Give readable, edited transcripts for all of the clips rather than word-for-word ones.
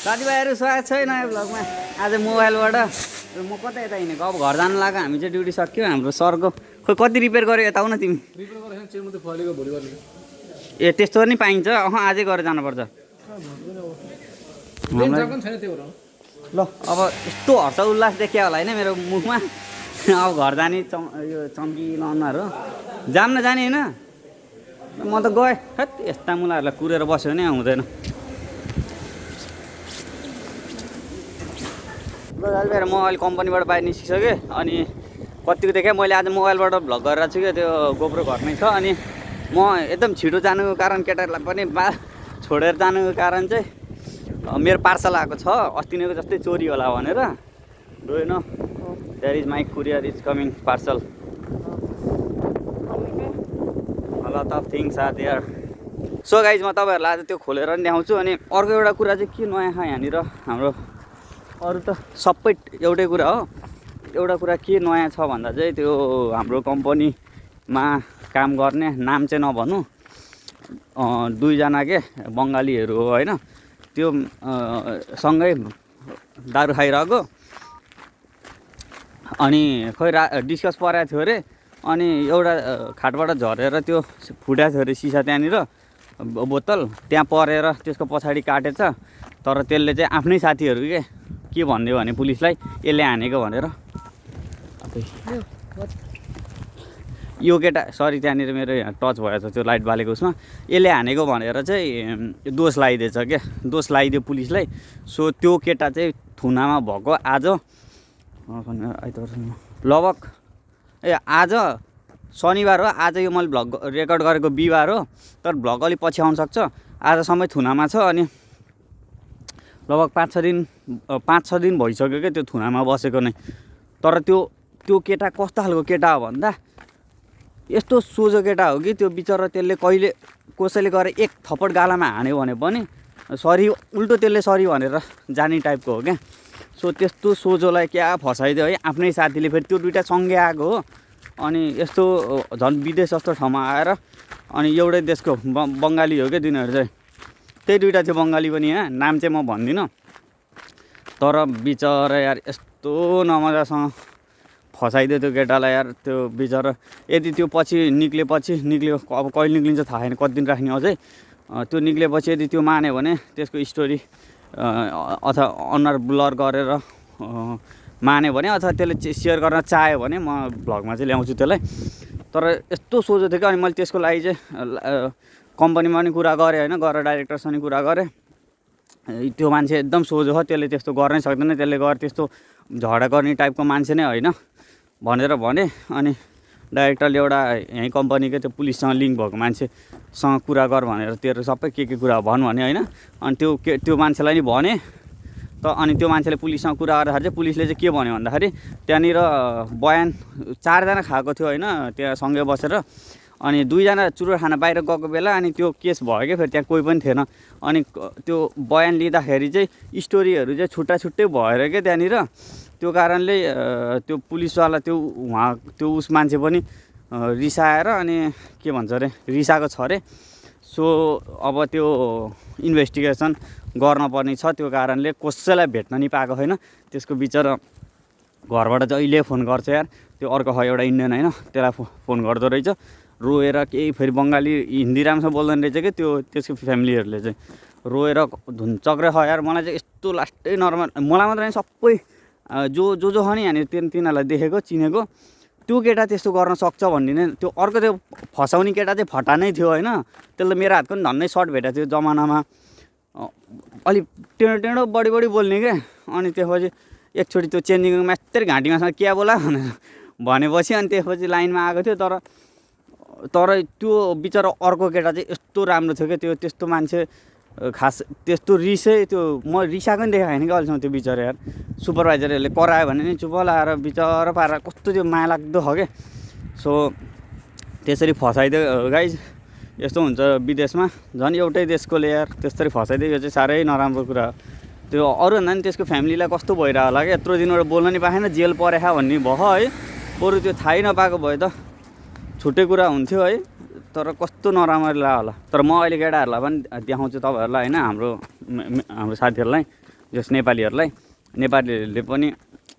साथीभाइहरू स्वागत छ नयाँ भ्लगमा। आज मोबाइलबाट म कता यता हिँडेको, अब घर जानु लाग्यो। हामी चाहिँ ड्युटी सक्यो हाम्रो सरको। खोइ कति रिपेयर गर्यो यता आउन तिमी। ए त्यस्तो नि पाइन्छ? आजै गरेर जानुपर्छ। ल अब यस्तो हर्ष उल्लास देखियो होला होइन मेरो मुखमा। अब घर जाने यो चम्किलो अनुहार हो। जाम न जाने होइन, म त गएँ। हेत यस्ता मुलाहरूलाई कुरेर बस्यो भने हुँदैन। ल दाजुभाइहरू म अहिले कम्पनीबाट बाहिर निस्किसकेँ। अनि कतिको देखेँ मैले आज मोबाइलबाट भ्लग गरेर छु क्या, त्यो गोप्रो घरमै छ। अनि म एकदम छिटो जानुको कारण केटाहरूलाई पनि छोडेर जानुको कारण चाहिँ मेरो पार्सल आएको छ। अस्तिको जस्तै चोरी होला भनेर। Do you know there is my courier is coming parcel. Lot of things are there. So guys म तपाईँहरूलाई आज त्यो खोलेर पनि देखाउँछु। अनि अर्को एउटा कुरा चाहिँ के नयाँ छ यहाँनिर हाम्रो, अरू त सबै एउटै कुरा हो। एउटा कुरा के नयाँ छ भन्दा चाहिँ त्यो हाम्रो कम्पनीमा काम गर्ने नाम चाहिँ नभनौँ, दुईजना के बङ्गालीहरू हो होइन। त्यो सँगै दारू खाइरहेको। अनि खोइ डिस्कस परेको थियो अरे। अनि एउटा खाटबाट झरेर त्यो फुटाएको थियो अरे सिसा, त्यहाँनिर बोतल त्यहाँ परेर त्यसको पछाडि काटेछ। तर त्यसले चाहिँ आफ्नै साथीहरू के भनिदियो भने पुलिसलाई यसले हानेको भनेर। यो केटा सरी त्यहाँनिर मेरो यहाँ टच भएछ त्यो लाइट बालेको उसमा। यसले हानेको भनेर चाहिँ दोष लगाइदिएछ क्या, दोष लगाइदियो पुलिसलाई। सो त्यो केटा चाहिँ थुनामा भएको आज लगभग आज शनिबार हो। आज यो मैले भ्लग रेकर्ड गरेको बिहिबार हो, तर भ्लग अलिक पछि आउन सक्छ। आजसम्म थुनामा छ। अनि लगभग 5-6 दिन भइसक्यो क्या त्यो थुनामा बसेको नै। तर त्यो केटा कस्तो खालको केटा हो भन्दा यस्तो सोझो केटा हो कि त्यो बिचरा त्यसले कहिले कसैले गएर एक थप्पड गालामा हान्यो भने पनि सरी उल्टो त्यसले सरी भनेर जाने टाइपको हो क्या। सो त्यस्तो सोझोलाई क्या फसाइदियो है आफ्नै साथीले। फेरि त्यो दुइटा सँगै आएको हो। अनि यस्तो झन् विदेश जस्तो ठाउँमा आएर अनि एउटै देशको बङ्गाली हो क्या तिनीहरू चाहिँ। त्यही दुइटा थियो बङ्गाली पनि यहाँ, नाम चाहिँ म भन्दिनँ। तर बिचरा यार यस्तो नमजासँग फसाइदियो त्यो केटालाई यार। त्यो बिचरा यदि त्यो पछि निक्ल्यो, अब कहिले निक्लिन्छ थाहा छैन, कति दिन राख्ने अझै। त्यो निक्लेपछि यदि त्यो मान्यो भने त्यसको स्टोरी अथवा अनुहार ब्लर गरेर मान्यो भने अथवा त्यसले सेयर गर्न चाह्यो भने म भ्लगमा चाहिँ ल्याउँछु त्यसलाई। तर यस्तो सोझो थियो कि। अनि मैले त्यसको लागि चाहिँ कम्पनीमा पनि कुरा गरेँ होइन, गरेर डाइरेक्टरसँग कुरा गरेँ। त्यो मान्छे एकदम सोझो हो, त्यसले त्यस्तो गर्नै सक्दैन, त्यसले गएर त्यस्तो झगडा गर्ने टाइपको मान्छे नै होइन भनेर भने। अनि डाइरेक्टरले एउटा यहीँ कम्पनीकै त्यो पुलिससँग लिङ्क भएको मान्छेसँग कुरा गर भनेर तेरो सबै के कुरा भन् भने होइन। अनि त्यो मान्छेलाई नि भने त। अनि त्यो मान्छेले पुलिससँग कुरा गर्दाखेरि चाहिँ पुलिसले चाहिँ के भन्यो भन्दाखेरि त्यहाँनिर बयान 4 जना खाएको थियो होइन त्यहाँ सँगै बसेर। अनि 2 जना चुरोट खाना बाहिर गएको बेला अनि त्यो केस भयो क्या। फेरि त्यहाँ कोही पनि थिएन। अनि त्यो बयान लिँदाखेरि चाहिँ स्टोरीहरू चाहिँ छुट्टै भएर क्या त्यहाँनिर। त्यो कारणले त्यो पुलिसवाला त्यो उस मान्छे पनि रिसाएर अनि के भन्छ अरे रिसाएको छ अरे। सो अब त्यो इन्भेस्टिगेसन गर्न पर्ने छ। त्यो कारणले कसैलाई भेट्न नि पाएको छैन। त्यसको बिचरा घरबाट चाहिँ अहिले फोन गर्छ यार। त्यो अर्को एउटा इन्डियन होइन, त्यसलाई फोन गर्दो रहेछ रोएर। केही फेरि बङ्गाली हिन्दी राम्रोसँग बोल्दैन रहेछ कि त्यसको फ्यामिलीहरूले चाहिँ रोएर धुनचक्रै ख यार। मलाई चाहिँ यस्तो लास्टै नर्मल, मलाई मात्र होइन सबै जो छ नि यहाँनिर तिनीहरूलाई देखेको चिनेको त्यो केटा त्यस्तो गर्न सक्छ भन्ने। त्यो अर्को त्यो फसाउने केटा चाहिँ फटा नै थियो होइन। त्यसले मेरो हातको पनि झन्नै सर्ट भेटेको थियो जमानामा। अलिक टेढो बढी बोल्ने क्या। अनि त्यसपछि एकचोटि त्यो चेन्जिङमा मात्रै घाँटीमासँग क्या बोला भनेपछि अनि त्यसपछि लाइनमा आएको थियो। तर त्यो बिचरा अर्को केटा चाहिँ यस्तो राम्रो थियो क्या। त्यस्तो मान्छे खास त्यस्तो रिसै त्यो म रिसाएको नि देखाएको छैन कि अहिलेसम्म। त्यो बिचरा यार सुपरभाइजरहरूले करायो भने नि चुप लाएर बिचरा पारेर कस्तो त्यो माया लाग्दो हो क्या। सो त्यसरी फसाइदियो गाइज। यस्तो हुन्छ विदेशमा, झन् एउटै देशकोले यार त्यसरी फसाइदियो। यो चाहिँ साह्रै नराम्रो कुरा हो। त्यो अरूभन्दा नि त्यसको फ्यामिलीलाई कस्तो भइरहेको होला क्या। यत्रो दिनबाट बोल्न नि पाएन, जेल परेखा भन्ने भयो है। बरु त्यो थाहै नपाएको भए त छुट्टै कुरा हुन्थ्यो है। तर कस्तो नराम्रो होला। तर म अहिले केटाहरूलाई पनि देखाउँछु तपाईँहरूलाई होइन, हाम्रो साथीहरूलाई जस नेपालीहरूले पनि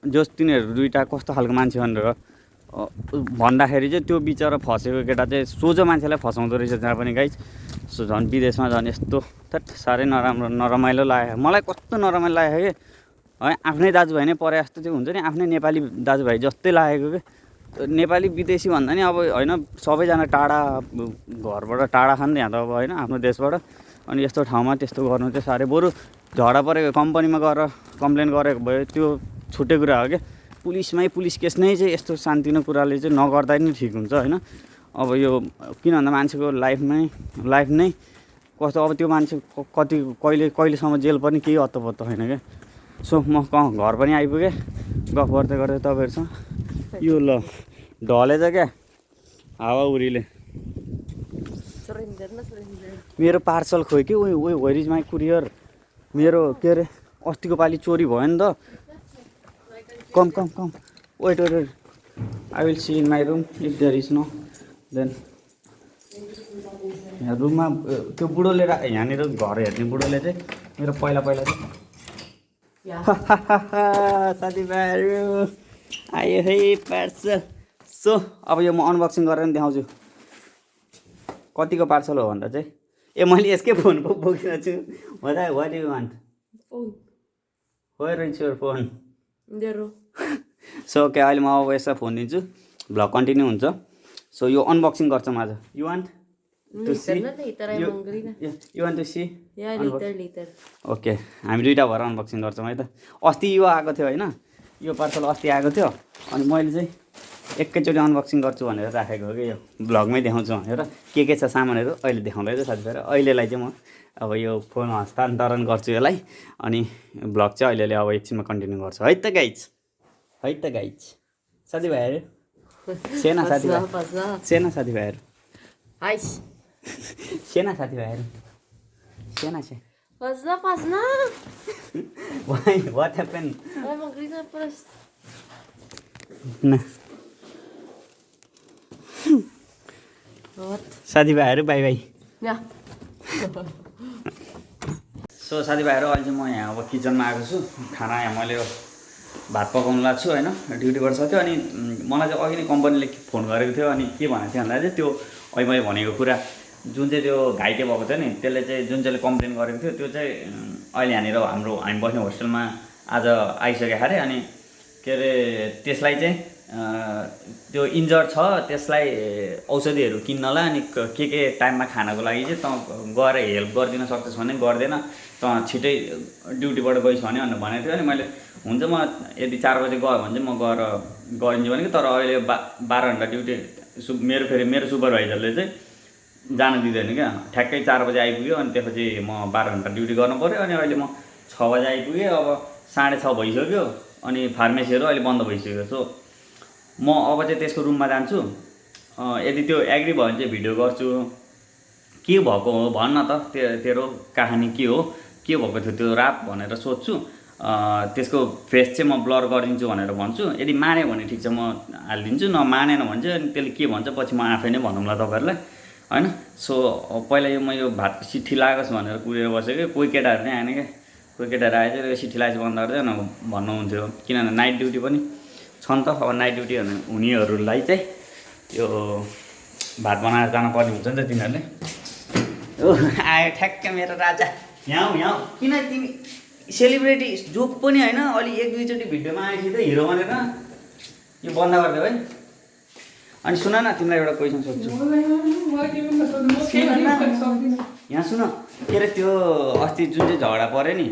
जस तिनीहरू दुईवटा कस्तो खालको मान्छे भनेर भन्दाखेरि चाहिँ त्यो बिचरा फसेको केटा चाहिँ सोझो मान्छेलाई फसाउँदो रहेछ जहाँ पनि गाइस। सो झन् विदेशमा झन् यस्तो थट साह्रै नराम्रो नरमाइलो लाग्यो मलाई, कस्तो नरमाइलो लाग्यो कि है। आफ्नै दाजुभाइ नै परे जस्तो चाहिँ हुन्छ नि, आफ्नै नेपाली दाजुभाइ जस्तै लागेको कि। नेपाली विदेशी भन्दा नि अब होइन सबैजना टाढा घरबाट टाढा खान् यहाँ त अब होइन आफ्नो देशबाट। अनि यस्तो ठाउँमा त्यस्तो गर्नु चाहिँ साह्रै, बरु झगडा परेको कम्पनीमा गएर कम्प्लेन गरेको भयो त्यो छुट्टै कुरा हो क्या। पुलिस केस नै चाहिँ यस्तो सानोतिनो कुराले चाहिँ नगर्दा नि ठिक हुन्छ होइन। अब यो किन भन्दा मान्छेको लाइफ नै कस्तो, अब त्यो मान्छे कहिलेसम्म जेल पनि केही अत्तो छैन क्या। सो म घर पनि आइपुगेँ गफ गर्दै तपाईँहरूसँग। यो ल ढलेछ क्या हावाहुरीले। मेरो पार्सल खोइ कि वेयर इज माई कुरियर। मेरो के अरे अस्तिको पालि चोरी भयो नि त। Come wait I will see in my room if there is no then. यहाँ रुममा त्यो बुढोले यहाँनिर घर हेर्ने बुढोले चाहिँ मेरो पहिला चाहिँ साथीभाइहरू आयो है पार्सल। सो अब यो म अनबक्सिङ गरेर पनि देखाउँछु कतिको पार्सल हो भन्दा चाहिँ। मैले यसकै फोन पो बोकेको छु। What you want? Where is your phone? So okay अहिले म अब यसलाई फोन दिन्छु, भ्लग कन्टिन्यू हुन्छ। सो यो अनबक्सिङ गर्छौँ आज। You want to see? You want to see? Okay हामी दुइटा भएर अनबक्सिङ गर्छौँ है त। अस्ति यो आएको थियो होइन, यो पार्सल अस्ति आएको थियो अनि मैले चाहिँ एकैचोटि अनबक्सिङ गर्छु भनेर राखेको हो कि यो भ्लगमै देखाउँछु भनेर। के छ सामानहरू अहिले देखाउँदैछ साथीभाइ। अहिलेलाई चाहिँ म अब यो फोन हस्तान्तरण गर्छु यसलाई अनि भ्लग चाहिँ अहिलेले अब एकछिनमा कन्टिन्यू गर्छु है त गाइज। साथीभाइहरू सेना साथीभाइहरू What happened? I'm hungry first. साथीभाइहरू बाई बाई। सो साथीभाइहरू अहिले चाहिँ म यहाँ अब किचनमा आएको छु। खाना यहाँ मैले भात पकाउनु लाग्छु होइन, ड्युटीबाट सक्यो। अनि मलाई चाहिँ अघि नै कम्पनीले फोन गरेको थियो अनि के भनेको थियो भन्दा चाहिँ त्यो अहिले मैले भनेको कुरा जुन चाहिँ त्यो घाइते भएको थियो नि त्यसले चाहिँ जुन चाहिँले कम्प्लेन गरेको थियो त्यो चाहिँ अहिले यहाँनिर हामी बस्ने होस्टेलमा आज आइसकेको अरे। अनि के अरे त्यसलाई चाहिँ त्यो इन्जर्ड छ त्यसलाई औषधिहरू किन्नलाई अनि के टाइममा खानको लागि चाहिँ तँ गएर हेल्प गरिदिन सक्छस् भने गर्दैन, तँ छिटै ड्युटीबाट गइस् भने भनेको थियो। अनि मैले हुन्छ म यदि 4 बजे गयो भने चाहिँ म गएर गरिदिन्छु भनेको। तर अहिले 12 घन्टा ड्युटी मेरो सुपरभाइजरले चाहिँ जान दिँदैन क्या। ठ्याक्कै 4 बजे आइपुग्यो अनि त्यसपछि म 12 घन्टा ड्युटी गर्नु पऱ्यो। अनि अहिले म 6 बजे आइपुगेँ, अब 6:30 भइसक्यो अनि फार्मेसीहरू अहिले बन्द भइसक्यो। सो म अब चाहिँ त्यसको रुममा जान्छु। यदि त्यो एग्री भयो भने चाहिँ भिडियो गर्छु के भएको हो भन्न त, तेरो कहानी के हो, के भएको थियो त्यो रात भनेर सोध्छु। त्यसको फेस चाहिँ म ब्लर गरिदिन्छु भनेर भन्छु। यदि मान्यो भने ठिक छ म हालिदिन्छु, नमानेन भने चाहिँ अनि त्यसले के भन्छ पछि म आफै नै भनौँला तपाईँहरूलाई होइन। सो पहिला यो म यो भातको सिट्ठी लागोस् भनेर कुरेर बसेको। कोही केटाहरू नै आएन क्या, कोही केटाहरू आएछ यो सिट्ठी लागेपछि बन्द गरिदियो न भन्नुहुन्थ्यो। किनभने नाइट ड्युटी पनि छ नि त। अब नाइट ड्युटी हुनेहरूलाई चाहिँ यो भात बनाएर जानुपर्ने हुन्छ नि त तिनीहरूले। आयो ठ्याक्क मेरो राजा। यहाँ किन तिमी सेलिब्रेटी जो पनि होइन अलि 1-2चोटि भिडियोमा आएपछि त हिरो भनेर यो बन्द गरिदियो है। अनि सुन न तिमीलाई एउटा क्वेसन सोध्छु। यहाँ सुन के अरे त्यो अस्ति जुन चाहिँ झगडा पऱ्यो नि,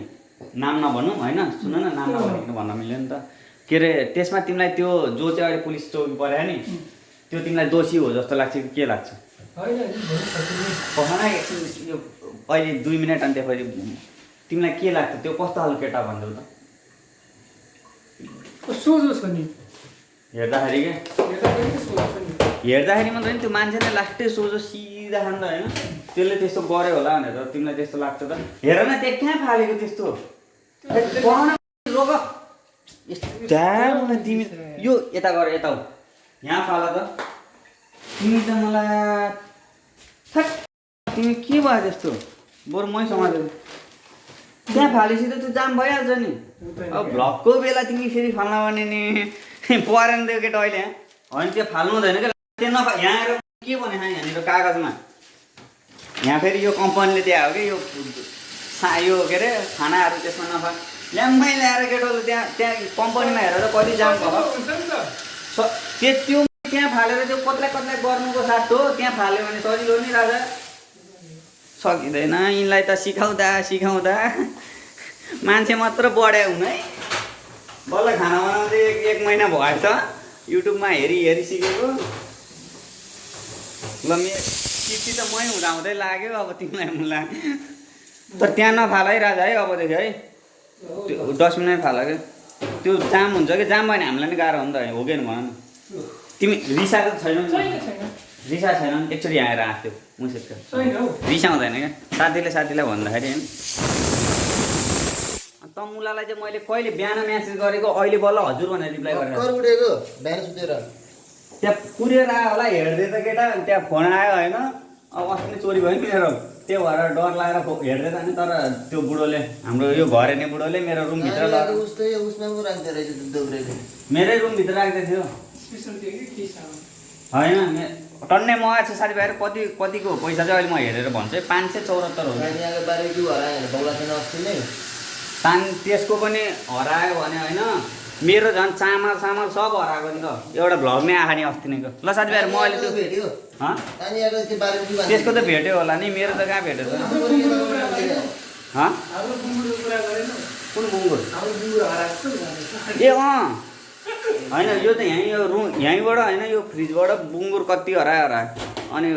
नाम नभनौँ होइन, सुन न नाम नभनिकन भन्न मिल्यो नि त। के अरे त्यसमा तिमीलाई त्यो जो चाहिँ अहिले पुलिस चौकी पऱ्यो नि त्यो तिमीलाई दोषी हो जस्तो लाग्छ कि के लाग्छ? पखाना एकछिन यो अहिले 2 मिनट अनि त्यसपछि तिमीलाई के लाग्छ त्यो कस्तो खालको केटा भन्छौ त? हेर्दाखेरि मात्रै नि त्यो मान्छे नै लास्टै सोझो सिधा खान्छ होइन, त्यसले त्यस्तो गर्यो होला भनेर तिमीलाई त्यस्तो लाग्छ त? हेर न त्यहाँ कहाँ फालेको त्यस्तो रोग तिमी यो यता गर यता हो यहाँ फाल त तिमी त मलाई तिमी के भयो त्यस्तो? बरु मै समाज त्यहाँ फालेपछि त त्यो जाम भइहाल्छ नि अब भ्लगको बेला तिमी फेरि फाल्न भने नि परेन त्यो केटा अहिले होइन त्यो फाल्नु हुँदैन क्या त्यो यहाँ आएर के भने यहाँनिर कागजमा यहाँ फेरि यो कम्पनीले दिएको हो कि यो के अरे खानाहरू त्यसमा नफा ल्याम्मै ल्याएर केटाले त्यहाँ कम्पनीमा हेरेर कति जाम भयो त्यो त्यहाँ फालेर त्यो कत्ला गर्नुको साथ हो त्यहाँ फाल्यो भने सजिलो नि राजा सकिँदैन यिनलाई त सिकाउँदा मान्छे मात्र बढ्या हुन् है बल्ल खाना बनाउँदै एक महिना भएछ युट्युबमा हेरी सिकेको ल किस्ती त मै हुँदै लाग्यो अब तिमीलाई मुला तर त्यहाँ नफाल है राजा है अबदेखि है त्यो डस्टबिनमै फाल क्या त्यो जाम हुन्छ कि जाम भयो भने हामीलाई नि गाह्रो हो नि त हो कि भन न तिमी रिसाएको छैनौ रिसा छैन एकचोटि आएर आएको थियो मुसेको रिसाउँदैन क्या साथीलाई भन्दाखेरि होइन त मुलालाई चाहिँ मैले कहिले बिहान म्यासेज गरेको अहिले बल्ल हजुर भनेर रिप्लाई गरेको बिहान सुतेर त्यहाँ कुरियर आयो होला हेर्दै त केटा त्यहाँ फोन आयो होइन अब अस्ति नै चोरी भयो नि मेरो त्यो भएर डर लागेर हेर्दै जाने तर त्यो बुढोले हाम्रो यो घर हेर्ने बुढोले मेरो रुमभित्र मेरै रुमभित्र राख्दै थियो होइन टन्नै मगाएको छ साथीभाइहरू कतिको पैसा चाहिँ अहिले म हेरेर भन्छु है 574 हो त्यसको पनि हरायो भने होइन मेरो झन् चामल सब हराएको नि त एउटा भ्लगमै आएको नि अस्ति नैको ल साथीभाइहरू म अहिले त्यो त्यसको त भेट्यो होला नि मेरो त कहाँ भेट्यो कुन बुङ्गुर ए होइन यो त यहीँबाट होइन यो फ्रिजबाट बुङ्गुर कति हरायो अनि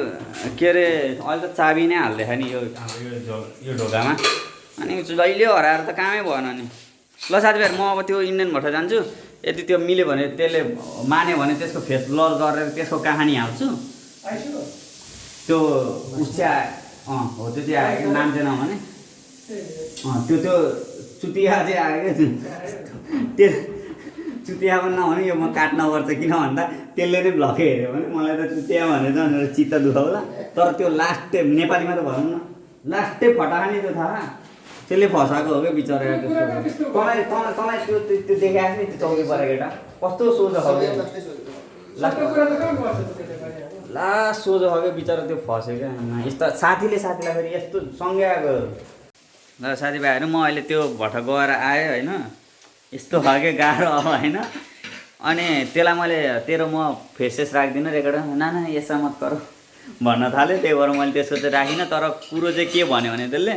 के अरे अहिले त चाबी नै हालिदिएछ नि यो ढोकामा अनि जहिले हराएर त कामै भएन नि ल साथीभाइहरू म अब त्यो इन्डियन भट्ट जान्छु यदि त्यो मिल्यो भने त्यसले मान्यो भने त्यसको फेस ब्लर गरेर त्यसको कहानी हाल्छु त्यो उस्या हो त्यो चाहिँ आयो कि नाम चाहिँ नभने त्यो चुतिया चाहिँ आयो क्या त्यो चुतिया पनि नभने यो म काट्न पर्छ किन भन्दा त्यसले नै भ्लगै हेऱ्यो भने मलाई त चुतिया भनेर भनेर चित्त दुखाउला तर त्यो लास्ट नेपालीमा त भनौँ न लास्टै फटाहा नि त्यो थाहा त्यसले फसाएको हो क्या बिचरा तँलाई त्यो देखाएको नि त्यो चौकी परेको केटा कस्तो सोझो हो लास्ट सोझो हो क्या बिचरा त्यो फस्यो क्या यस्तो साथीलाई फेरि यस्तो सँगै आएको ल साथीभाइहरू म अहिले त्यो भट्ट गएर आएँ होइन यस्तो भयो क्या गाह्रो अब होइन अनि त्यसलाई मैले तेरो म फेसेस राख्दिनँ रेकर्ड ना यसमा मत गर भन्न थालेँ त्यही भएर मैले त्यसको चाहिँ राखिनँ तर कुरो चाहिँ के भन्यो भने त्यसले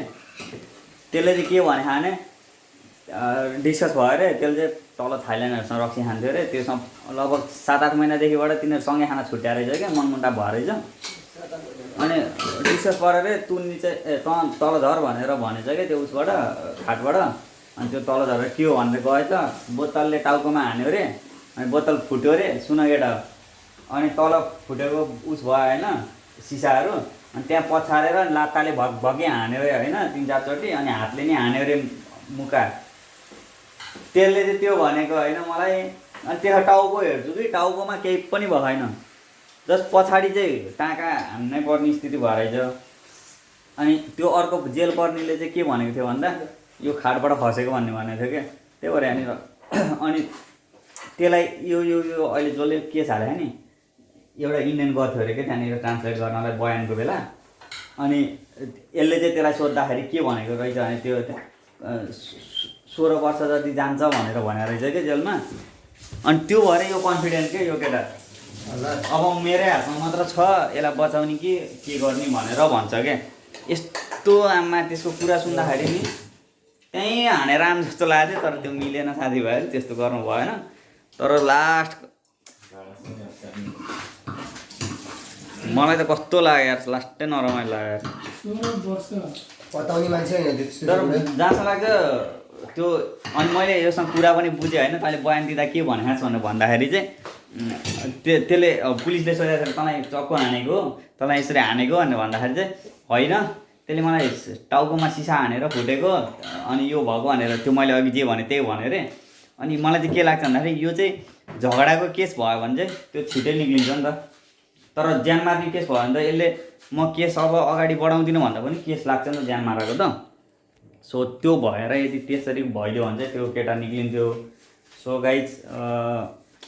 चाहिँ के भने खाने डिस्कस भयो अरे त्यसले चाहिँ तल थाइल्यान्डहरूसँग रक्सी खान्थ्यो अरे त्योसँग लगभग 7-8 महिनादेखिबाट तिनीहरू सँगै खाना छुट्या रहेछ क्या मनमुन्टा भयो रहेछ अनि डिस्कस गरेर तँ तल झर भनेर भनेछ क्या त्यो उसबाट खाटबाट अनि त्यो तल झरेर के हो भनेर गएछ बोतलले टाउकोमा हान्यो अरे अनि बोतल फुट्यो अरे सुन केटा अनि तल फुटेको उस भयो होइन सिसाहरू अनि त्यहाँ पछारेर लात्ताले भगी हान्यो अरे होइन 3-4 चोटि अनि हातले नि हान्यो अरे मुका त्यसले चाहिँ त्यो भनेको होइन मलाई अनि त्यो टाउको हेर्छु कि टाउकोमा केही पनि भएन जस्ट पछाडि चाहिँ टाँका हान्नै पर्ने स्थिति भएर रहेछ अनि त्यो अर्को जेल पर्नेले चाहिँ के भनेको थियो भन्दा यो खाटबाट खसेको भन्ने भनेको थियो क्या त्यही भएर यहाँनिर अनि त्यसलाई यो अहिले जसले केस हाल्यो नि एउटा इन्डियन गर्थ्यो अरे क्या त्यहाँनिर ट्रान्सलेट गर्नलाई बयानको बेला अनि यसले चाहिँ त्यसलाई सोद्धाखेरि के भनेको रहेछ भने त्यो 16 वर्ष जति जान्छ भनेर भनेको रहेछ क्या जेलमा अनि त्यो भएर यो कन्फिडेन्ट के यो केटा अब मेरै हातमा मात्र छ यसलाई बचाउने कि के गर्ने भनेर भन्छ क्या यस्तो आमा त्यसको कुरा सुन्दाखेरि नि त्यहीँ हानेर आम जस्तो लाग्यो तर त्यो मिलेन साथीभाइहरू त्यस्तो गर्नु भएन तर लास्ट मलाई त कस्तो लाग्यो यार लास्टै नरमाइलो लाग्यो पताउने मान्छे हैन तर जहाँसम्म लाग्छ त्यो अनि मैले योसँग कुरा पनि बुझेँ होइन तैँले बयान दिँदा के भनेको छ भनेर भन्दाखेरि चाहिँ त्यसले पुलिसले सोधेको तँलाई चक्कु हानेको हो तँलाई यसरी हानेको भनेर भन्दाखेरि चाहिँ होइन त्यसले मलाई टाउकोमा सिसा हानेर फुटेको अनि यो भएको भनेर त्यो मैले अघि जे भने त्यही भन्यो अरे अनि मलाई चाहिँ के लाग्छ भन्दाखेरि यो चाहिँ झगडाको केस भयो भने चाहिँ त्यो छिटै निक्लिन्छ नि त तर ज्यान मार्ने केस भयो भने त यसले म केस अब अगाडि बढाउँदिनँ भन्दा पनि केस लाग्छ नि त ज्यान मारेको त सो त्यो भएर यदि त्यसरी भइदियो भने चाहिँ त्यो केटा निक्लिन्थ्यो। सो गाइज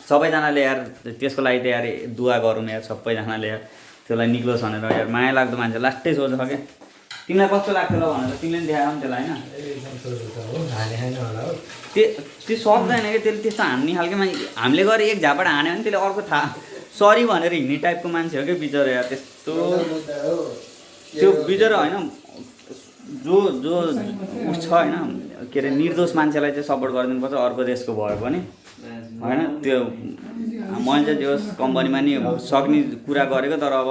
सबैजनाले यार त्यसको लागि त यार दुआ गरौँ यार सबैजनाले यार त्यसलाई निक्लोस् भनेर यार माया लाग्दो मान्छे लास्टै सोच क्या। तिमीलाई कस्तो लाग्थ्यो ल भनेर तिमीले पनि देखायौ नि त्यसलाई होइन त्यो सक्दैन क्या त्यसले त्यस्तो हान्ने खालको हामीले गएर एक झापड हान्यो भने त्यसले अर्को थाहा सरी भनेर हिँड्ने टाइपको मान्छे हो क्या बिचरा यार। त्यस्तो त्यो बिचरा होइन जो जो उस छ होइन के अरे निर्दोष मान्छेलाई चाहिँ सपोर्ट गरिदिनुपर्छ अर्को देशको भयो भने होइन। त्यो मैले चाहिँ त्यो कम्पनीमा नि सक्ने कुरा गरेको तर अब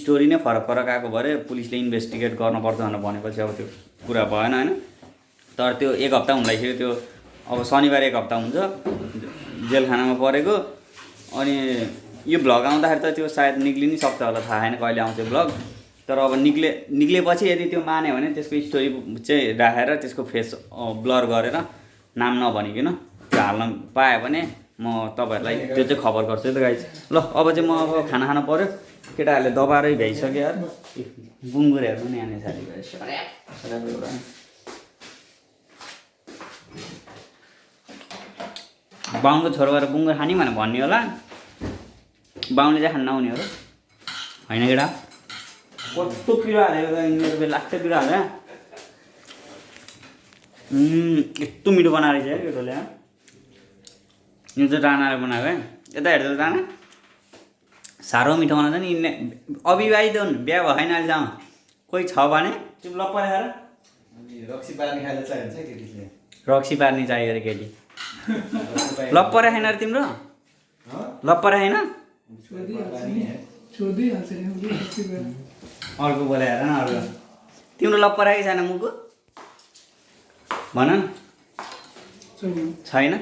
स्टोरी नै फरक फरक आएको भरे पुलिसले इन्भेस्टिगेट गर्नुपर्छ भनेर भनेपछि अब त्यो कुरा भएन होइन। तर त्यो एक हप्ता हुन लागिसक्यो त्यो अब शनिबार एक हप्ता हुन्छ जेलखानामा परेको। अनि यो भ्लग आउँदाखेरि त त्यो सायद निक्लिनै सक्छ होला थाहा छैन कहिले आउँछ भ्लग। तर अब निक्लेपछि यदि त्यो मान्यो भने त्यसको स्टोरी चाहिँ राखेर त्यसको फेस ब्लर गरेर नाम नभनिकन त्यो हाल्न पायो भने म तपाईँहरूलाई त्यो चाहिँ खबर गर्छु त गाइज। ल अब चाहिँ म अब खाना खान पऱ्यो केटाहरूले दबाएरै भ्याइसक्यो यार। बुङ्गुर हेर्नु नि यहाँनिर साथी बाहुनको छोरो गएर बुङ्गुर खाने भनेर भन्ने होला बाहुनले चाहिँ खान नहुने हो होइन केटा। कस्तो पिरो हालेको मेरो बेला लास्टै पिरो हाल्यो यस्तो मिठो बनाएर चाहिँ केटोले यो चाहिँ रानाले बनाएको है। यता हेर्दा राना साह्रो मिठो बनाउँछ नि यिनले अविवाहित हुन् बिहा भएन अहिलेसम्म कोही छ भने तिमी लप्पर खाएर रक्सी पार्ने चाहियो अरे केटी लप्पर खाएन अरे तिम्रो लप्पर खाएन अर्को बोलाएर न अर्को तिम्रो लप्पर आएको छैन मुखको भन छैन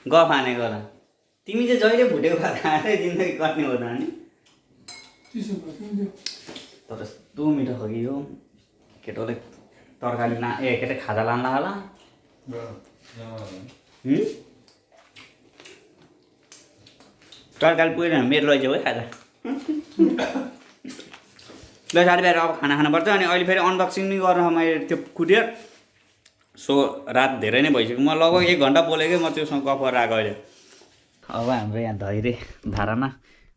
गफ हानेको होला तिमी चाहिँ जहिले भुटेको भात खाएरै जिन्दगी कट्ने हो त नि। तर यस्तो मिठो खो कि हो केटोले तरकारी के अरे खाजा लान्ला होला तरकारी पुगेन मेरो लैजाऊ है खाजा। ल साथीभाइहरू अब खाना खानुपर्छ अनि अहिले फेरि अनबक्सिङ नै गर्न मैले त्यो कुटियर। सो रात धेरै नै भइसक्यो म लगभग 1 घन्टा बोलेकै म त्योसँग गफ गरेर आएको अहिले। अब हाम्रो यहाँ धैरे धारामा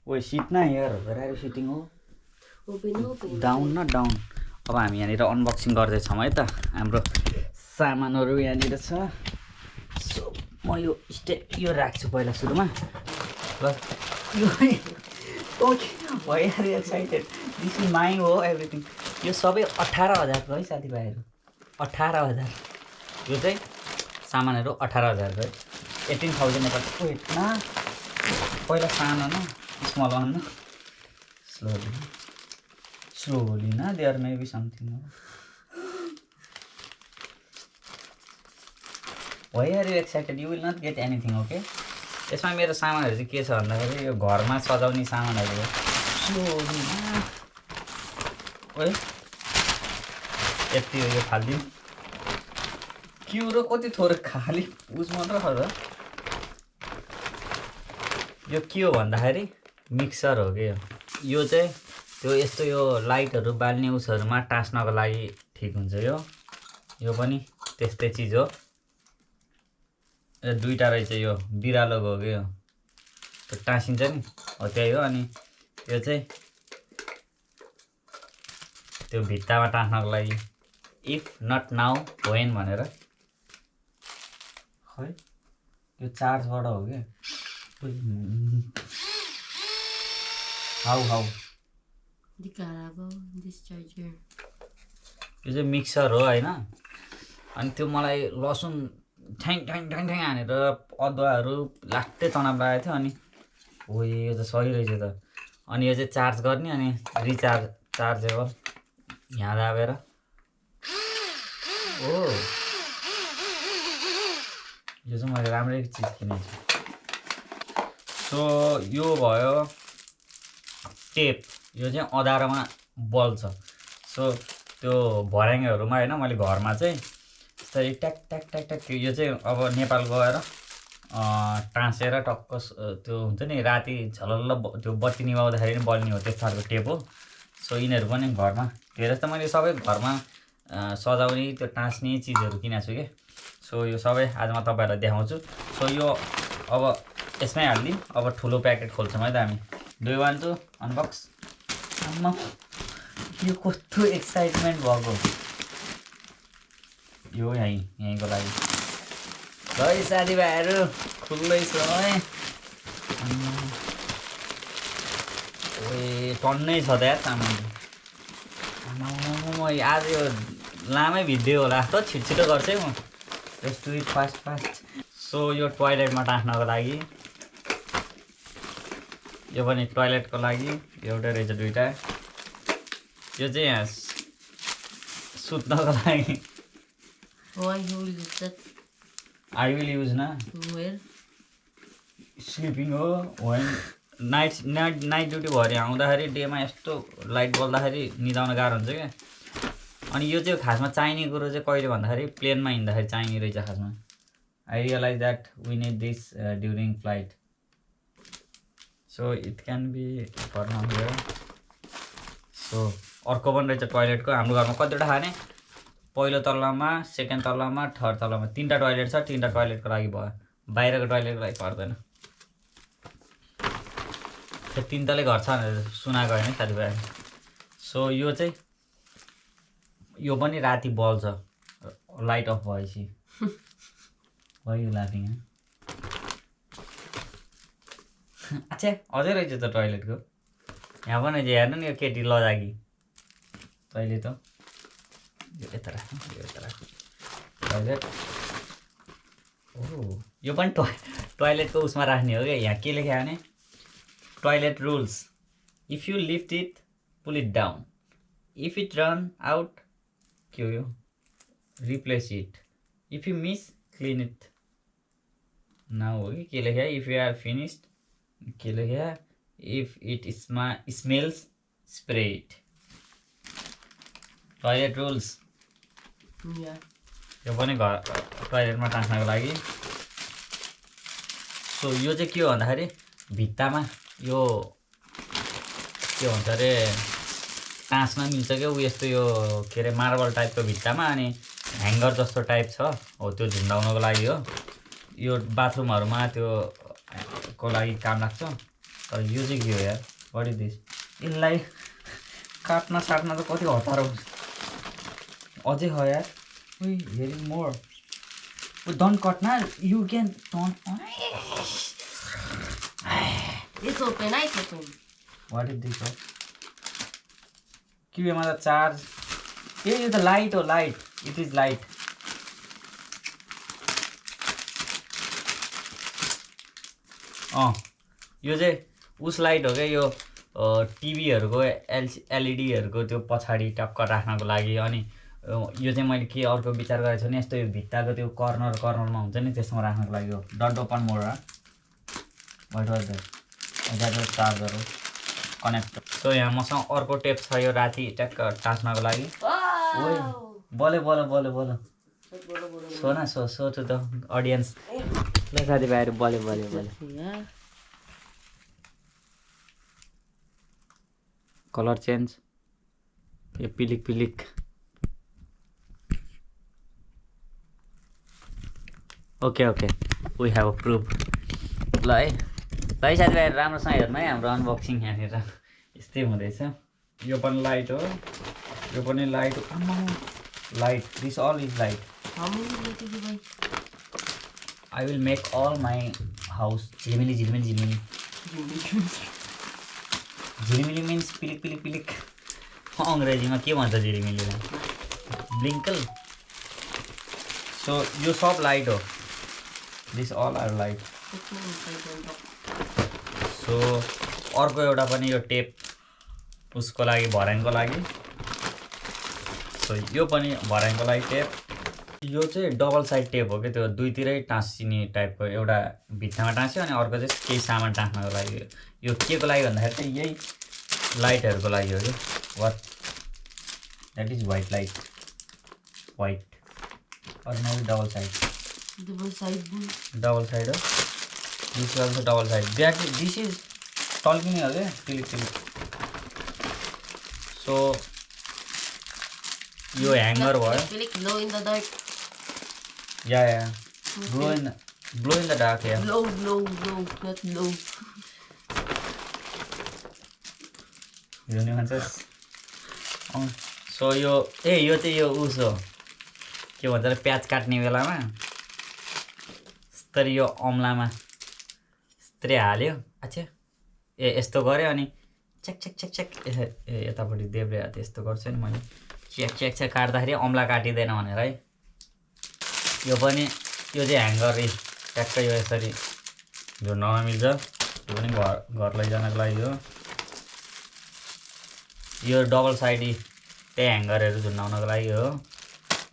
ओ सिट न यार भेराइटी सिटिङ हो डाउन न डाउन। अब हामी यहाँनिर अनबक्सिङ गर्दैछौँ है त हाम्रो सामानहरू यहाँनिर छ। सो म यो यो राख्छु पहिला सुरुमा ल यो भइहाल्यो एक्साइटेड दिस इज माई हो एभ्रिथिङ। यो सबै 18,000को है साथीभाइहरू 18,000 यो चाहिँ सामानहरू 18,000को है 18,000 नेपाल वेटमा पहिला सानो न स्मल वान न स्लोली न there may be something why are you excited you will not get anything okay. यसमा मेरो सामानहरू चाहिँ के छ भन्दाखेरि यो घरमा सजाउने सामानहरू हो स्लोली न ओए यति हो यो फालिदिउँ क्यु र कति थोरै खाली उस मात्र छ र। यो के हो भन्दाखेरि मिक्सर हो कि यो चाहिँ त्यो यस्तो यो लाइटहरू बाल्ने उसहरूमा टाँस्नको लागि ठिक हुन्छ यो पनि त्यस्तै चिज हो। दुईवटा रहेछ यो बिरालोको हो कि यो त्यो टाँसिन्छ नि हो त्यही हो। अनि यो चाहिँ त्यो भित्तामा टाँस्नको लागि इफ नट नाउ वेन भनेर खै यो चार्जबाट हो कि हाउ यो चाहिँ मिक्सर हो होइन। अनि त्यो मलाई लसुन ठ्याङ ठ्याङ ठ्याङ ठ्याङ हानेर अदुवाहरू लास्टै तनाव लागेको थियो। अनि हो यो त सही रहेछ त। अनि यो चाहिँ चार्ज गर्ने अनि चार्जेबल यहाँ दाबेर ओ यो चाहिँ मैले राम्रै चिज किनेको छु। सो यो भयो टेप यो चाहिँ अँधारोमा बल्छ। सो त्यो भर्याङहरूमा होइन मैले घरमा चाहिँ यसरी ट्याक ट्याक ट्याक ट्याक यो चाहिँ अब नेपाल गएर टाँसेर टक्क त्यो हुन्छ नि राति झलल्ल त्यो बत्ती निभाउँदाखेरि नि बल्ने हो त्यस्तो खालको टेप हो। सो यिनीहरू पनि घरमा धेरै त मैले सबै घरमा सजाउने त्यो टाँस्ने चिजहरू किनेको छु कि सो यो सबै आज म तपाईँहरूलाई देखाउँछु सो यो अब यसमै हालिदिउँ अब ठुलो प्याकेट खोल्छौँ है त हामी do you want to unbox आम्मा यो कस्तो एक्साइटमेन्ट भएको यो यहीँको लागि ल है साथीभाइहरू खुल्दैछ है ओए टन्नै छ त यार सामान आज यो लामै भिडियो होला त छिटो गर्छु है म just do it fast so यो टोयलेटमा टाँस्नको लागि यो पनि टोयलेटको लागि एउटै रहेछ दुईवटा यो चाहिँ यहाँ सुत्नको लागि आई विल युज न स्लिपिङ हो नाइट ड्युटी भएर आउँदाखेरि डेमा यस्तो लाइट बल्दाखेरि निदाउन गाह्रो हुन्छ क्या अनि यो चाहिँ खासमा चाहिने कुरो चाहिँ कहिले भन्दाखेरि प्लेनमा हिँड्दाखेरि चाहिने रहेछ खासमा I realise that we need this during flight so it can be for now here so अर्को पनि रहेछ टोयलेटको हाम्रो घरमा कतिवटा खाने पहिलो तल्लामा सेकेन्ड तल्लामा थर्ड तल्लामा 3टा टोयलेट छ 3टा टोयलेटको लागि भयो बाहिरको टोयलेटको लागि पर्दैन त्यो 3 तले घर छ भनेर सुनाएको होइन साथीभाइ सो यो चाहिँ यो पनि राति बल्छ लाइट अफ भएपछि वाइ यु लाफिङ अच्छा अझै रहेछ त टोयलेटको यहाँ पनि हेर्नु नि यो केटी लजाकी तैँले त यो यता राख्नु टोयलेट ओ यो पनि टोयलेटको उसमा राख्ने हो क्या यहाँ के लेख्यो भने toilet rules if you lift it pull it down if it run out के हो यो replace it if you miss clean it now हो कि के लेख्यो इफ यु आर फिनिस्ड के लेख्यो if it smells spray it toilet rules यो पनि घर टोयलेटमा टाँस्नको लागि सो यो चाहिँ के हो भन्दाखेरि भित्तामा यो के भन्छ अरे टाँस्न मिल्छ क्या ऊ यस्तो यो के अरे मार्बल टाइपको भित्तामा अनि ह्याङ्गर जस्तो टाइप छ हो त्यो झुन्डाउनको लागि हो यो बाथरुमहरूमा त्यो को लागि काम लाग्छ तर यो चाहिँ के हो यार वाट इज दिस यसलाई काट्न साट्न त कति हतार हुन्छ अझै हो यार we hearing more don't cut ना you can don't It's open, it's open. What is this के यसमा त चार्ज ए यो त लाइट हो लाइट इट इज लाइट यो चाहिँ उस लाइट हो क्या यो टिभीहरूको एलइडीहरूको त्यो पछाडि टक्क राख्नको लागि अनि यो चाहिँ मैले के अर्को विचार गरेको छु नि यस्तो यो भित्ताको त्यो कर्नरमा हुन्छ नि त्यसमा राख्नको लागि हो don't open mode what was that charger हो कनेक्ट सो यहाँ मसँग अर्को टेप छ यो राति ट्याक्क टाँस्नको लागि ओए बोले सो टु द अडियन्स ल साथीभाइहरू बोले कलर चेन्ज यो पिलिक okay we have a proof ल है साथीभाइहरू राम्रोसँग हेर्नु है हाम्रो अनबक्सिङ यहाँनिर यस्तै हुँदैछ यो पनि लाइट हो यो पनि light light this all is light I will make all my house झिलिमिली मिन्स पिलिक अङ्ग्रेजीमा के भन्छ झिलिमिलीलाई ब्लिङ्कल सो यो सब लाइट हो this all are light so अर्को एउटा पनि यो टेप उसको लागि भर्याङको लागि सो यो पनि भर्याङको लागि टेप यो चाहिँ डबल साइड टेप हो कि त्यो दुईतिरै टाँसिने टाइपको एउटा भित्तामा टाँस्यो अनि अर्को चाहिँ केही सामान टाँस्नको लागि यो के को लागि भन्दाखेरि चाहिँ यही लाइटहरूको लागि हो कि what that is white light white ordinary double side हो this is also double side that this is टल्किने हो क्या पिलिक सो यो ह्याङ्गर भयो Really glow in the dark. या ग्लो इन द डार्क या Glow, not low. यो नि भन्छस् सो यो यो चाहिँ यो उस हो के भन्छ अरे प्याज काट्ने बेलामा यस्तरी यो अम्लामा यस्तरी हाल्यो अच्छा यस्तो गऱ्यो अनि चेक चेक चेक चेक यतापट्टि देब्रे हात यस्तो गर्छु नि मैले चेक चेक चेक काट्दाखेरि अम्ला काटिँदैन भनेर है यो पनि यो चाहिँ ह्याङ्गर ट्याक्कै यो यसरी झुन्डाउन मिल्छ यो पनि घर लैजानको लागि हो यो डबल साइडी त्यही ह्याङ्गरहरू झुन्डाउनको लागि हो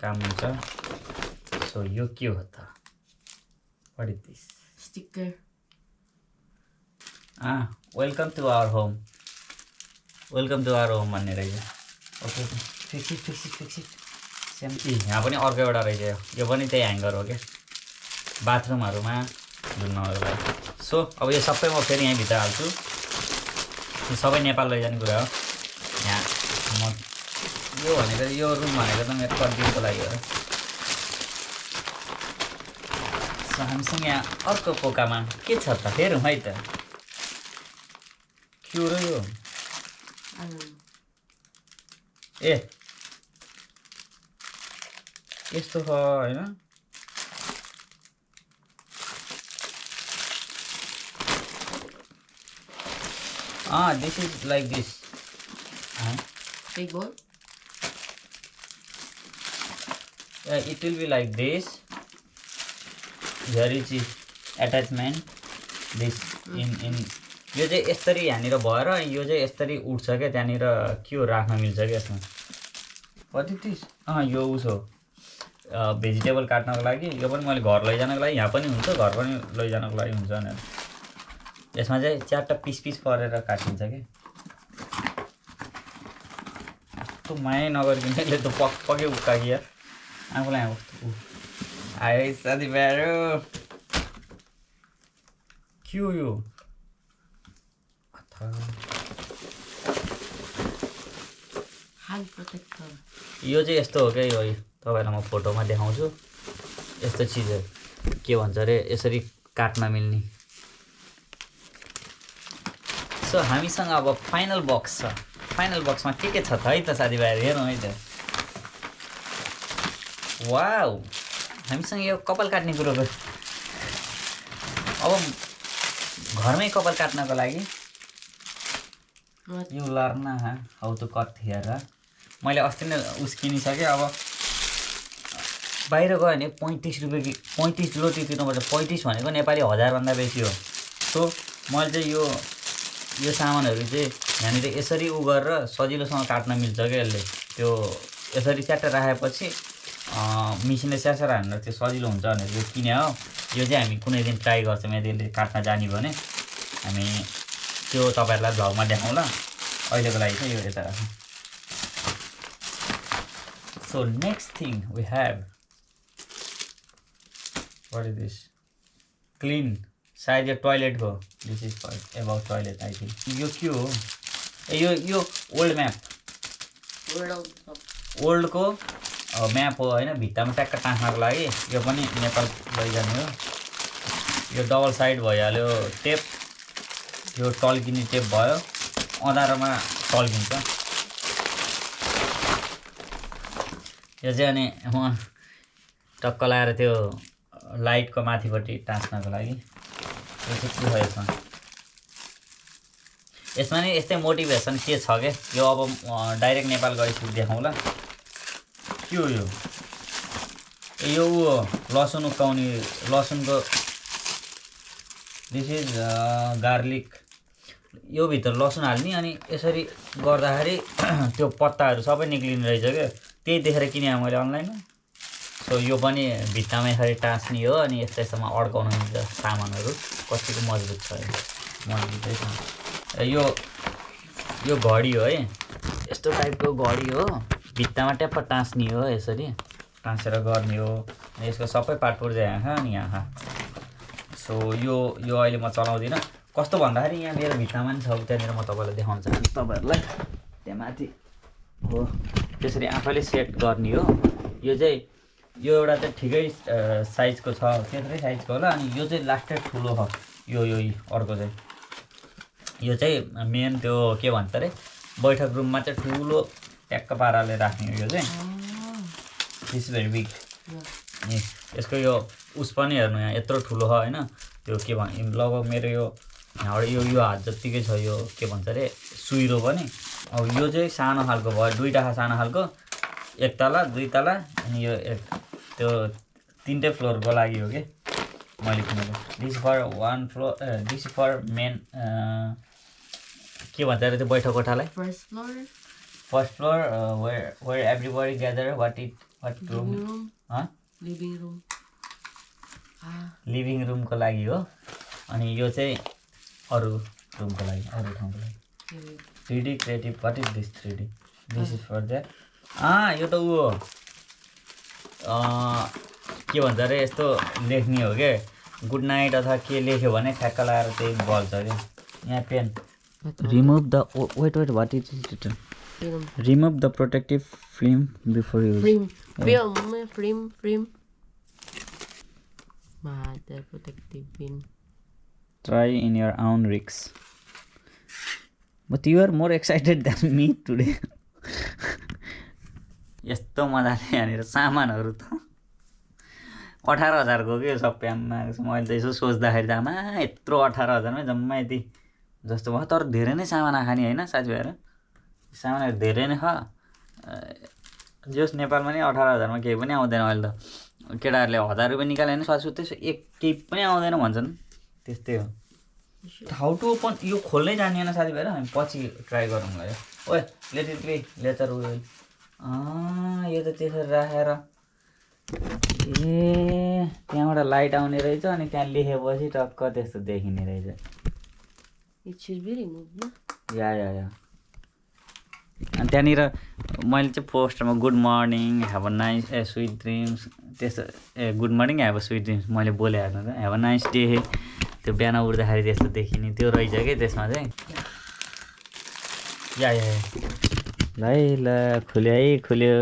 काम हुन्छ सो यो के हो त what is this Sticker. Welcome to our home भन्ने रहेछ ओके फिक्स इट सेम यहाँ पनि अर्को एउटा रहेछ यो पनि त्यही ह्याङ्गर हो क्या बाथरुमहरूमा झुन्डाउनको लागि सो अब यो सबै म फेरि यहीँभित्र हाल्छु यो सबै नेपाल लैजाने कुरा हो यहाँ म यो भनेको यो रुम भनेको त मेरो कति दिनको लागि हो सो हामीसँग यहाँ अर्को पोकामा के छ त हेरौँ है त के हो र यो I don't know. ए यस्तो छ होइन this is like this Big ball. it will be like this here is attachment this in यो चाहिँ यसरी यहाँनिर भएर यो चाहिँ यसरी उठ्छ क्या त्यहाँनिर के हो राख्न मिल्छ क्या यसमा कति तिस यो उस हो भेजिटेबल काट्नको लागि यो पनि मैले घर लैजानको लागि यहाँ पनि हुन्छ घर पनि लैजानको लागि हुन्छ भनेर यसमा चाहिँ चारवटा पिस परेर काटिन्छ क्या यस्तो माया नगरिकन यसले त पक्कै उक्का कि यार आफूलाई आयो साथीभाइहरू के हो यो Hand protector. यो चाहिँ यस्तो हो क्या यो तपाईँलाई म फोटोमा देखाउँछु यस्तो चिज हो के भन्छ अरे यसरी काट्न मिल्ने सो हामीसँग अब फाइनल बक्स छ फाइनल बक्समा के छ त है त साथीभाइहरू हेरौँ है त वाउ हामीसँग यो कपाल काट्ने कुरो अब घरमै कपाल काट्नको लागि यो learn how to cut hair मैले अस्ति नै उस किनिसकेँ अब बाहिर गयो भने 35 रुपियाँ 35 लोटी तिर्नुपर्छ 35 भनेको नेपाली 1000भन्दा बेसी हो सो मैले चाहिँ यो सामानहरू चाहिँ यहाँनिर यसरी उ गरेर सजिलोसँग काट्न मिल्छ क्या यसले त्यो यसरी च्याट्ट राखेपछि मिसिनले स्यासर हानेर त्यो सजिलो हुन्छ भनेर यो किने हो यो चाहिँ हामी कुनै दिन ट्राई गर्छौँ यदि यसले काट्न जाने भने हामी त्यो तपाईँहरूलाई भ्लगमा देखाउँला अहिलेको लागि चाहिँ यो यता राखौँ so next thing we have what is this clean सायद यो टोयलेटको this is for about toilet I think यो के हो यो ओल्ड म्याप ओल्डको म्याप हो होइन भित्तामा ट्याक्क टाँस्नको लागि यो पनि नेपाल लैजाने हो यो डबल साइड भइहाल्यो टेप यो टल्किने टेप भयो अँधारोमा टल्किन्छ यो चाहिँ अनि म टक्क लाएर त्यो लाइटको माथिपट्टि टाँस्नको लागि यो चाहिँ के हो यसमा नि यस्तै मोटिभेसन के छ क्या यो अब डाइरेक्ट नेपाल गएपछि देखाउँला के हो यो लसुन उक्काउने लसुनको दिस इज गार्लिक यो भित्र लसुन हाल्ने अनि यसरी गर्दाखेरि त्यो पत्ताहरू सबै निक्लिने रहेछ क्या त्यही देखेर किने मैले अनलाइनमा सो यो पनि भित्तामा यसरी टाँस्ने हो अनि यस्तो यस्तोमा अड्काउन मिल्छ सामानहरू कतिको मजबुत छ मजबुतै छ यो घडी हो है यस्तो टाइपको घडी हो भित्तामा ट्याप्प टाँस्ने हो यसरी टाँसेर गर्ने हो यसको सबै पार्टपुर्जा यहाँ अनि यहाँ सो यो अहिले म चलाउँदिनँ कस्तो भन्दाखेरि यहाँ मेरो भित्तामा नि छ त्यहाँनिर म तपाईँलाई देखाउन चाहन्छु तपाईँहरूलाई त्यहाँ माथि हो त्यसरी आफैले सेट गर्ने हो। यो चाहिँ यो एउटा चाहिँ ठिकै साइजको छ, त्यत्रै साइजको होला। अनि यो चाहिँ लास्टै ठुलो छ। यो अर्को चाहिँ यो चाहिँ मेन त्यो के भन्छ अरे बैठक रुममा चाहिँ ठुलो ट्याक्क पाराले राख्ने हो। यो चाहिँ दिस भेरी बिग। यसको यो उस पनि हेर्नु यहाँ यत्रो ठुलो छ होइन। त्यो के भन्छ लगभग मेरो यो यहाँबाट यो हात जत्तिकै छ। यो के भन्छ अरे सुइरो पनि। अब यो चाहिँ सानो खालको भयो, दुईवटा सानो खालको, एक तला दुई तला अनि यो त्यो तिनटै फ्लोरको लागि हो कि मैले किनेको। This for one floor, this for main के भन्छ अरे त्यो बैठक कोठालाई। First floor where everybody gather what room living रुमको लागि हो। अनि यो चाहिँ अरू रुमको लागि, अरू ठाउँको लागि। 3D creative what is this 3D? This is for that. यो त ऊ हो के भन्छ अरे यस्तो लेख्ने हो क्या, गुड नाइट अथवा के लेख्यो भने ठ्याक्क लगाएर त्यही बल्छ क्या। यहाँ pen remove the wet what is return remove the protective film before use. Try in your own risks. But you are more excited than me today. यस्तो मजाले यहाँनिर सामानहरू त 18,000 के सबै आम्मा। मैले त यसो सोच्दाखेरि त आमा यत्रो 18,000मै जम्मा यति जस्तो भयो। तर धेरै नै सामान आखाने होइन साथीभाइहरू, सामानहरू धेरै नै छ। जस नेपालमा नि 18,000मा केही पनि आउँदैन। अहिले त केटाहरूले 1000 रुपियाँ निकाल्यो भने स्वास्वतै एक केही पनि आउँदैन भन्छन्। त्यस्तै हो। हाउ टु ओपन यो खोल्नै जानिएन साथीभाइहरू, हामी पछि ट्राई गरौँ गयो। ओए let it be leather will. यो त त्यसरी राखेर त्यहाँबाट लाइट आउने रहेछ अनि त्यहाँ लेखेपछि टक्क त्यस्तो देखिने रहेछ। या अनि त्यहाँनिर मैले चाहिँ पोस्टरमा good morning have a nice sweet dreams त्यस्तो good morning have a sweet dreams मैले बोले हेर्नु त हेभ अ नाइस डे। त्यो बिहान उठ्दाखेरि त्यस्तो देखिने त्यो रहेछ कि त्यसमा चाहिँ। या ल खुल्यो है खुल्यो।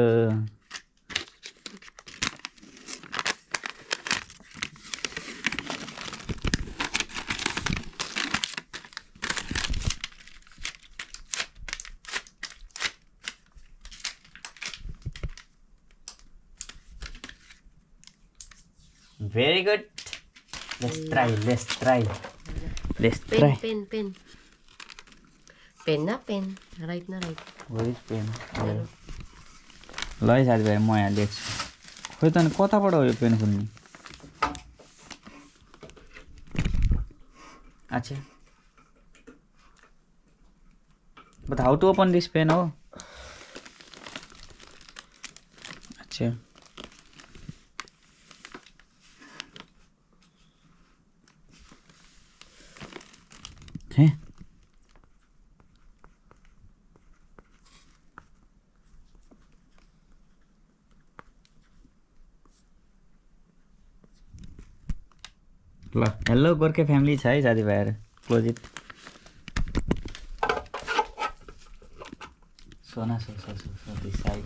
Very good. Let's try. Pen na pen. Right na right. Where is pen? ल है साथीभाइ म यहाँ लेख्छु। खोइ त अनि कताबाट हो यो पेन खोल्ने? अच्छा but how to open this pen हो? अच्छा है ल हेलो गोर्खे फ्यामिली छ है साथीभाइहरू। Close it. सोना साइड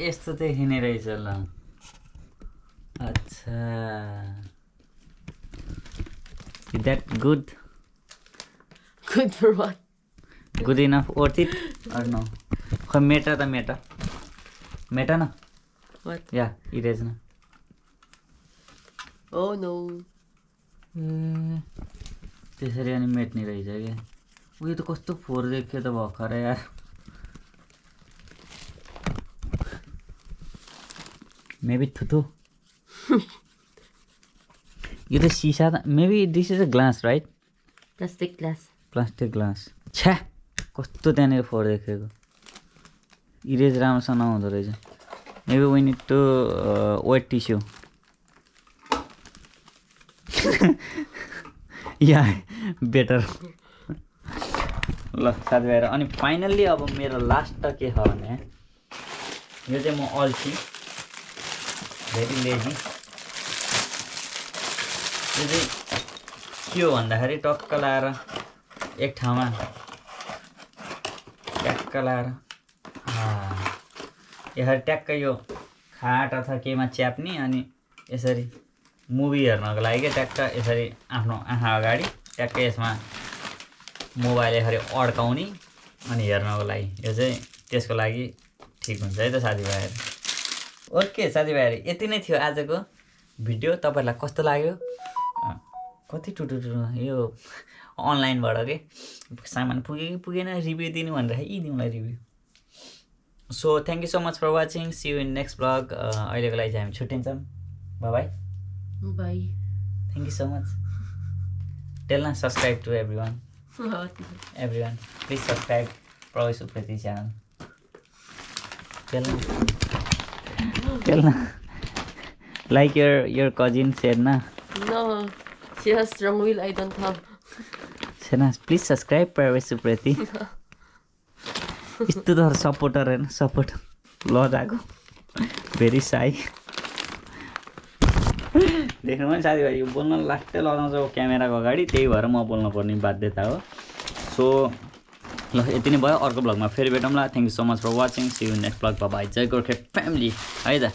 यस्तो देखिने रहेछ ल। अच्छा is that good? Good for what? Good enough worth it or no? खै मेटा त मेटा न What? या इरेज न। Oh no. त्यसरी अनि मेट्ने रहेछ क्या। उयो त कस्तो फोहोर देखियो त भर्खर यार। मेबी थुथु यो त सिसा त maybe this is a glass right? Plastic glass. Plastic glass. छ्या कस्तो त्यहाँनिर फोहोर देखेको। इरेज राम्रोसँग नहुँदो रहेछ। Maybe we need to wet tissue. या बेटर। ल साथीभाइहरू अनि फाइनल्ली अब मेरो लास्ट त के छ भने यो चाहिँ म अल्छी भेरी लेजी। यो चाहिँ के हो भन्दाखेरि टक्क लाएर एक ठाउँमा ट्याक्क लाएर यसरी ट्याक्कै यो खाट अथवा केमा च्याप्ने अनि यसरी मुभी हेर्नको लागि क्या ट्याक्क यसरी आफ्नो आँखा अगाडि ट्याक्कै यसमा मोबाइल यसरी अड्काउने अनि हेर्नको लागि यो चाहिँ त्यसको लागि ठिक हुन्छ है त साथीभाइहरू। ओके साथीभाइहरू यति नै थियो आजको भिडियो। तपाईँहरूलाई कस्तो लाग्यो? कति टुटु यो अनलाइनबाट के सामान पुग्यो कि पुगेन रिभ्यू दिनु भनेर यी दिउँलाई review. So thank you so much for watching. See you in next blog. अहिलेको लागि चाहिँ हामी छुट्टिन्छौँ। Bye bye. Thank you so much. Tell न subscribe to everyone please subscribe Prabesh Upreti channel. Tell न like your cousin Serna. No, she has strong will. I don't have. Serna, please subscribe Prawesh Upreti. यस्तो त supporter होइन support लगाएको very Sai. देख्नु पनि साथीभाइ यो बोल्न लास्टै लगाउँछ क्यामेराको अगाडि, त्यही भएर म बोल्नु पर्ने बाध्यता हो। सो ल यति नै भयो। अर्को भ्लगमा फेरि भेटौँला। Thank you so much for watching. See you next vlog. Bye. जय गोर्खे फ्यामिली है त।